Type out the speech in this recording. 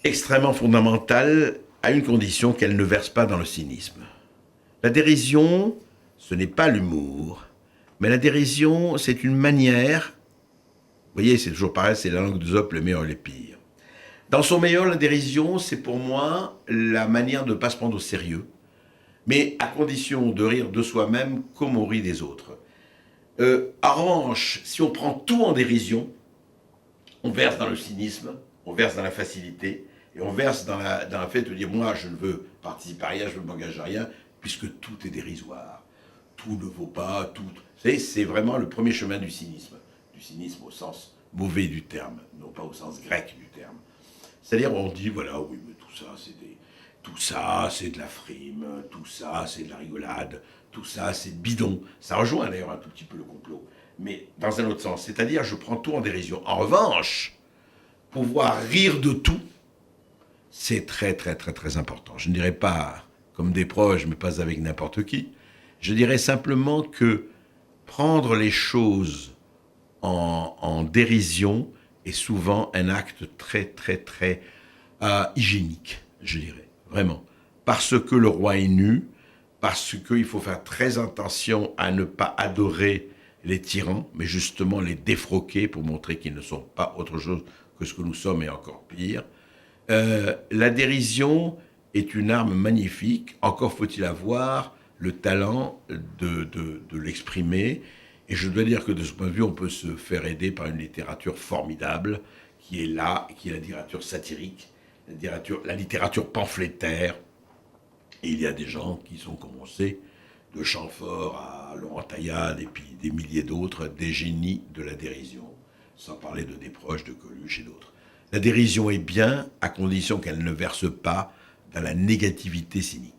extrêmement fondamentale à une condition qu'elle ne verse pas dans le cynisme. La dérision, ce n'est pas l'humour, mais la dérision, c'est une manière, vous voyez, c'est toujours pareil, c'est la langue de Zop, le meilleur et le pire. Dans son meilleur, la dérision, c'est pour moi la manière de ne pas se prendre au sérieux, mais à condition de rire de soi-même comme on rit des autres. En revanche, si on prend tout en dérision, on verse dans le cynisme, on verse dans la facilité, et on verse dans le fait de dire moi je ne veux participer à rien, je ne m'engage à rien, puisque tout est dérisoire. Tout ne vaut pas, tout. C'est vraiment le premier chemin du cynisme. Du cynisme au sens mauvais du terme, non pas au sens grec du terme. C'est-à-dire on dit voilà, oui, mais tout ça c'est de la frime, tout ça c'est de la rigolade, tout ça c'est bidon. Ça rejoint d'ailleurs un tout petit peu le complot, mais dans un autre sens. C'est-à-dire je prends tout en dérision. En revanche, pouvoir rire de tout, c'est très très très très important. Je ne dirais pas comme des proches, mais pas avec n'importe qui. Je dirais simplement que prendre les choses en dérision est souvent un acte très très très hygiénique, je dirais, vraiment. Parce que le roi est nu, parce qu'il faut faire très attention à ne pas adorer les tyrans, mais justement les défroquer pour montrer qu'ils ne sont pas autre chose que ce que nous sommes et encore pire. La dérision est une arme magnifique, encore faut-il avoir le talent de l'exprimer. Et je dois dire que de ce point de vue, on peut se faire aider par une littérature formidable qui est là, qui est la littérature satirique, la littérature pamphlétaire. Et il y a des gens qui sont, comme on sait, de Chamfort à Laurent Taillade et puis des milliers d'autres, des génies de la dérision, sans parler de Desproges, de Coluche et d'autres. La dérision est bien à condition qu'elle ne verse pas dans la négativité cynique.